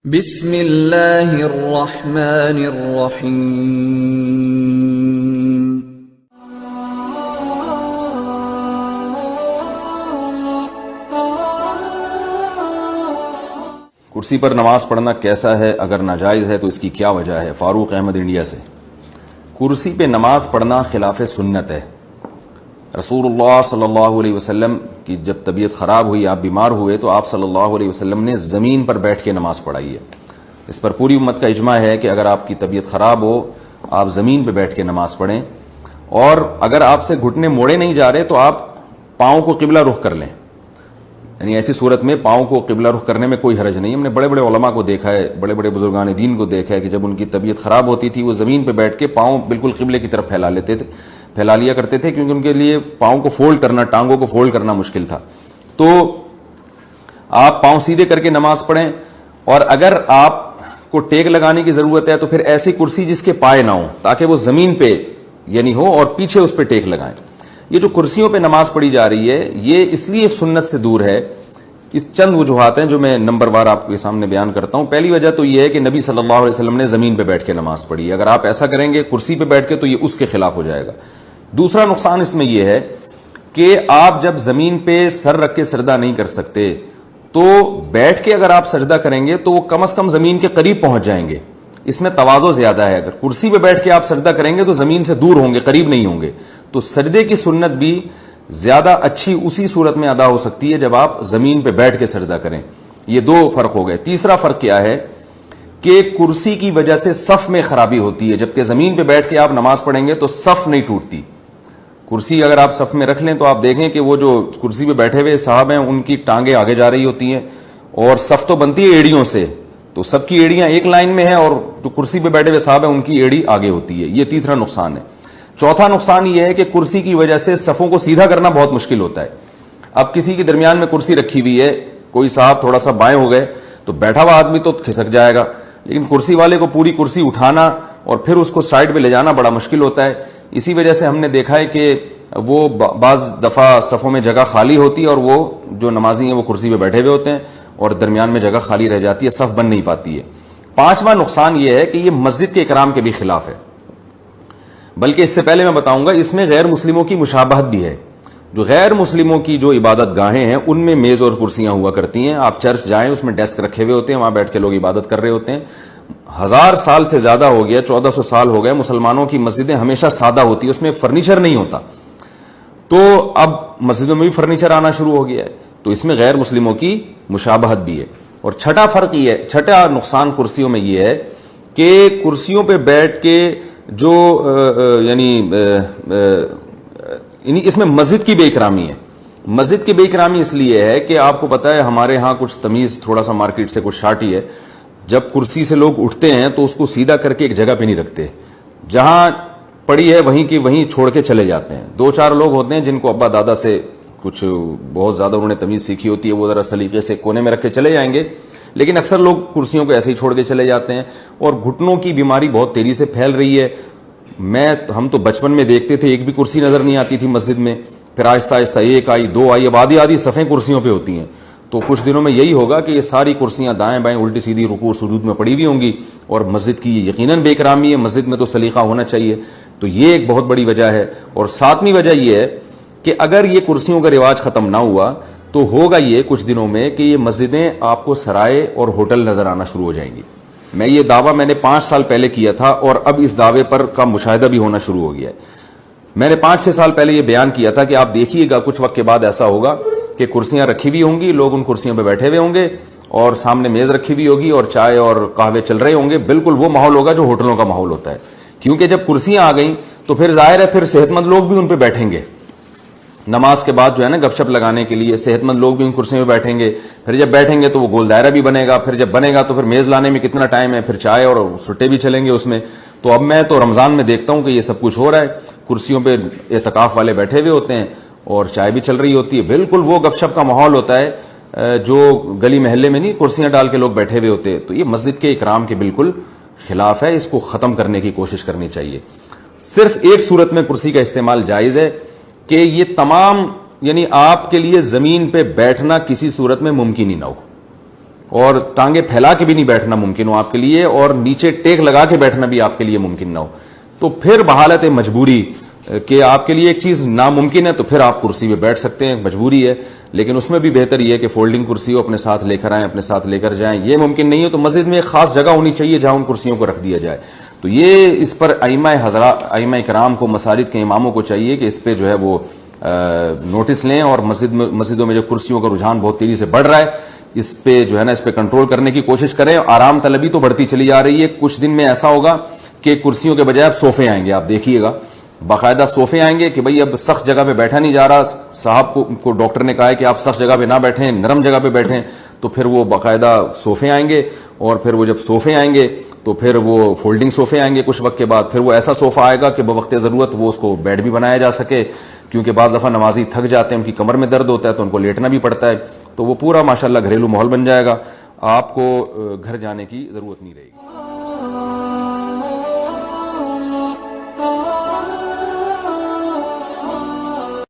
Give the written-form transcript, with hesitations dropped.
بسم اللہ الرحمن الرحیم۔ کرسی پر نماز پڑھنا کیسا ہے؟ اگر ناجائز ہے تو اس کی کیا وجہ ہے؟ فاروق احمد انڈیا سے۔ کرسی پہ نماز پڑھنا خلاف سنت ہے۔ رسول اللہ صلی اللہ علیہ وسلم کی جب طبیعت خراب ہوئی، آپ بیمار ہوئے، تو آپ صلی اللہ علیہ وسلم نے زمین پر بیٹھ کے نماز پڑھائی ہے۔ اس پر پوری امت کا اجماع ہے کہ اگر آپ کی طبیعت خراب ہو، آپ زمین پہ بیٹھ کے نماز پڑھیں، اور اگر آپ سے گھٹنے موڑے نہیں جا رہے تو آپ پاؤں کو قبلہ رخ کر لیں، یعنی ایسی صورت میں پاؤں کو قبلہ رخ کرنے میں کوئی حرج نہیں۔ ہم نے بڑے بڑے علماء کو دیکھا ہے، بڑے بڑے بزرگان دین کو دیکھا ہے کہ جب ان کی طبیعت خراب ہوتی تھی وہ زمین پہ بیٹھ کے پاؤں بالکل قبلے کی طرف پھیلا لیا کرتے تھے، کیونکہ ان کے لیے پاؤں کو فولڈ کرنا، ٹانگوں کو فولڈ کرنا مشکل تھا۔ تو آپ پاؤں سیدھے کر کے نماز پڑھیں، اور اگر آپ کو ٹیک لگانے کی ضرورت ہے تو پھر ایسی کرسی جس کے پائے نہ ہوں، تاکہ وہ زمین پہ یعنی ہو، اور پیچھے اس پہ ٹیک لگائیں۔ یہ جو کرسیوں پہ نماز پڑھی جا رہی ہے، یہ اس لیے سنت سے دور ہے۔ اس چند وجوہات ہیں جو میں نمبر وار آپ کے سامنے بیان کرتا ہوں۔ پہلی وجہ تو یہ ہے کہ نبی صلی اللہ علیہ وسلم نے زمین پہ بیٹھ کے نماز پڑھی۔ اگر آپ ایسا کریں گے کرسی پہ بیٹھ کے تو یہ اس کے خلاف ہو جائے گا۔ دوسرا نقصان اس میں یہ ہے کہ آپ جب زمین پہ سر رکھ کے سجدہ نہیں کر سکتے، تو بیٹھ کے اگر آپ سجدہ کریں گے تو وہ کم از کم زمین کے قریب پہنچ جائیں گے۔ اس میں تواضع زیادہ ہے۔ اگر کرسی پہ بیٹھ کے آپ سجدہ کریں گے تو زمین سے دور ہوں گے، قریب نہیں ہوں گے۔ تو سجدے کی سنت بھی زیادہ اچھی اسی صورت میں ادا ہو سکتی ہے جب آپ زمین پہ بیٹھ کے سجدہ کریں۔ یہ دو فرق ہو گئے۔ تیسرا فرق کیا ہے کہ کرسی کی وجہ سے صف میں خرابی ہوتی ہے، جبکہ زمین پہ بیٹھ کے آپ نماز پڑھیں گے تو صف نہیں ٹوٹتی۔ کرسی اگر آپ صف میں رکھ لیں تو آپ دیکھیں کہ وہ جو کرسی پہ بیٹھے ہوئے صاحب ہیں ان کی ٹانگیں آگے جا رہی ہوتی ہیں، اور صف تو بنتی ہے ایڑیوں سے، تو سب کی ایڑیاں ایک لائن میں ہیں، اور جو کرسی پہ بیٹھے ہوئے صاحب ہیں ان کی ایڑی آگے ہوتی ہے۔ یہ تیسرا نقصان ہے۔ چوتھا نقصان یہ ہے کہ کرسی کی وجہ سے صفوں کو سیدھا کرنا بہت مشکل ہوتا ہے۔ اب کسی کے درمیان میں کرسی رکھی ہوئی ہے، کوئی صاحب تھوڑا سا بائیں ہو گئے تو بیٹھا ہوا آدمی تو کھسک جائے گا، لیکن کرسی والے کو پوری کرسی اٹھانا اور پھر اس کو سائڈ پہ لے جانا بڑا مشکل ہوتا ہے۔ اسی وجہ سے ہم نے دیکھا ہے کہ وہ بعض دفعہ صفوں میں جگہ خالی ہوتی ہے، اور وہ جو نمازی ہیں وہ کرسی پہ بیٹھے ہوئے ہوتے ہیں اور درمیان میں جگہ خالی رہ جاتی ہے، صف بن نہیں پاتی ہے۔ پانچواں نقصان یہ ہے کہ یہ مسجد کے اکرام کے بھی خلاف ہے۔ بلکہ اس سے پہلے میں بتاؤں گا، اس میں غیر مسلموں کی مشابہت بھی ہے۔ جو غیر مسلموں کی جو عبادت گاہیں ہیں ان میں میز اور کرسیاں ہوا کرتی ہیں۔ آپ چرچ جائیں، اس میں ڈیسک رکھے ہوئے ہوتے ہیں، وہاں بیٹھ کے لوگ عبادت کر رہے ہوتے ہیں۔ 1000 سال سے زیادہ ہو گیا، 1400 سال ہو گئے، مسلمانوں کی مسجدیں ہمیشہ سادہ ہوتی ہیں، اس میں فرنیچر نہیں ہوتا۔ تو اب مسجدوں میں بھی فرنیچر آنا شروع ہو گیا ہے، تو اس میں غیر مسلموں کی مشابہت بھی ہے۔ اور چھٹا فرق یہ ہے، چھٹا نقصان کرسیوں میں یہ ہے کہ کرسیوں پہ بیٹھ کے جو یعنی اس میں مسجد کی بے اکرامی ہے۔ مسجد کی بے اکرامی اس لیے ہے کہ آپ کو پتہ ہے ہمارے ہاں کچھ تمیز تھوڑا سا مارکیٹ سے کچھ شارٹی ہے۔ جب کرسی سے لوگ اٹھتے ہیں تو اس کو سیدھا کر کے ایک جگہ پہ نہیں رکھتے، جہاں پڑی ہے وہیں کی وہیں چھوڑ کے چلے جاتے ہیں۔ 2-4 لوگ ہوتے ہیں جن کو ابا دادا سے کچھ بہت زیادہ انہوں نے تمیز سیکھی ہوتی ہے، وہ ذرا سلیقے سے کونے میں رکھ کے چلے جائیں گے، لیکن اکثر لوگ کرسیوں کو ایسے ہی چھوڑ کے چلے جاتے ہیں، اور گھٹنوں کی بیماری بہت تیزی سے پھیل رہی ہے۔ ہم تو بچپن میں دیکھتے تھے ایک بھی کرسی نظر نہیں آتی تھی مسجد میں، پھر آہستہ آہستہ 1 آئی، 2 آئی، اب آدھی صفیں کرسیوں پہ ہوتی ہیں۔ تو کچھ دنوں میں یہی ہوگا کہ یہ ساری کرسیاں دائیں بائیں الٹی سیدھی رکوع سجود میں پڑی ہوئی ہوں گی، اور مسجد کی یقیناً بے اکرامی ہے۔ مسجد میں تو سلیقہ ہونا چاہیے۔ تو یہ ایک بہت بڑی وجہ ہے۔ اور 7ویں وجہ یہ ہے کہ اگر یہ کرسیوں کا رواج ختم نہ ہوا تو ہوگا یہ کچھ دنوں میں کہ یہ مسجدیں آپ کو سرائے اور ہوٹل نظر آنا شروع ہو جائیں گی۔ یہ دعویٰ میں نے 5 سال پہلے کیا تھا، اور اب اس دعوے پر کا مشاہدہ بھی ہونا شروع ہو گیا ہے۔ میں نے 5-6 سال پہلے یہ بیان کیا تھا کہ آپ دیکھیے گا کچھ وقت کے بعد ایسا ہوگا کہ کرسیاں رکھی ہوئی ہوں گی، لوگ ان کرسیوں پہ بیٹھے ہوئے ہوں گے، اور سامنے میز رکھی ہوئی ہوگی اور چائے اور قہوے چل رہے ہوں گے۔ بالکل وہ ماحول ہوگا جو ہوٹلوں کا ماحول ہوتا ہے، کیونکہ جب کرسیاں آ گئیں تو پھر ظاہر ہے پھر صحت مند لوگ بھی ان پہ بیٹھیں گے۔ نماز کے بعد جو ہے نا گپ شپ لگانے کے لیے صحت مند لوگ بھی ان کرسیوں پہ بیٹھیں گے، پھر جب بیٹھیں گے تو وہ گول دائرہ بھی بنے گا، پھر جب بنے گا تو پھر میز لانے میں کتنا ٹائم ہے، پھر چائے اور سٹے بھی چلیں گے اس میں۔ تو اب میں تو رمضان میں دیکھتا ہوں کہ یہ سب کچھ ہو رہا ہے، کرسیوں پہ اعتکاف والے بیٹھے ہوئے ہوتے ہیں اور چائے بھی چل رہی ہوتی ہے۔ بالکل وہ گپ شپ کا ماحول ہوتا ہے جو گلی محلے میں نہیں کرسیاں ڈال کے لوگ بیٹھے ہوئے ہوتے ہیں۔ تو یہ مسجد کے اکرام کے بالکل خلاف ہے، اس کو ختم کرنے کی کوشش کرنی چاہیے۔ صرف ایک صورت میں کرسی کا استعمال جائز ہے کہ یہ تمام یعنی آپ کے لیے زمین پہ بیٹھنا کسی صورت میں ممکن ہی نہ ہو، اور ٹانگیں پھیلا کے بھی نہیں بیٹھنا ممکن ہو آپ کے لیے, اور نیچے ٹیک لگا کے بیٹھنا بھی آپ کے لیے ممکن نہ ہو, تو پھر بحالت مجبوری کہ آپ کے لیے ایک چیز ناممکن ہے تو پھر آپ کرسی پہ بیٹھ سکتے ہیں, مجبوری ہے. لیکن اس میں بھی بہتر یہ ہے کہ فولڈنگ کرسی ہو, اپنے ساتھ لے کر آئیں, اپنے ساتھ لے کر جائیں. یہ ممکن نہیں ہو تو مسجد میں ایک خاص جگہ ہونی چاہیے جہاں ان کرسیوں کو رکھ دیا جائے. تو یہ اس پر ائمہ کرام کو, مساجد کے اماموں کو چاہیے کہ اس پہ جو ہے وہ نوٹس لیں, اور مسجدوں میں جو کرسیوں کا رجحان بہت تیزی سے بڑھ رہا ہے اس پہ جو ہے نا, اس پہ کنٹرول کرنے کی کوشش کریں. آرام طلبی تو بڑھتی چلی جا رہی ہے. کچھ دن میں ایسا ہوگا کہ کرسیوں کے بجائے اب صوفے آئیں گے, آپ دیکھیے گا باقاعدہ صوفے آئیں گے کہ بھئی اب سخت جگہ پہ بیٹھا نہیں جا رہا. صاحب کو ڈاکٹر نے کہا ہے کہ آپ سخت جگہ پہ نہ بیٹھیں, نرم جگہ پہ بیٹھیں, تو پھر وہ باقاعدہ صوفے آئیں گے, اور پھر وہ جب صوفے آئیں گے تو پھر وہ فولڈنگ صوفے آئیں گے کچھ وقت کے بعد. پھر وہ ایسا صوفہ آئے گا کہ بوقت ضرورت وہ اس کو بیڈ بھی بنایا جا سکے, کیونکہ بعض دفعہ نمازی تھک جاتے ہیں, ان کی کمر میں درد ہوتا ہے تو ان کو لیٹنا بھی پڑتا ہے. تو وہ پورا ماشاءاللہ گھریلو ماحول بن جائے گا, آپ کو گھر جانے کی ضرورت نہیں رہے گی.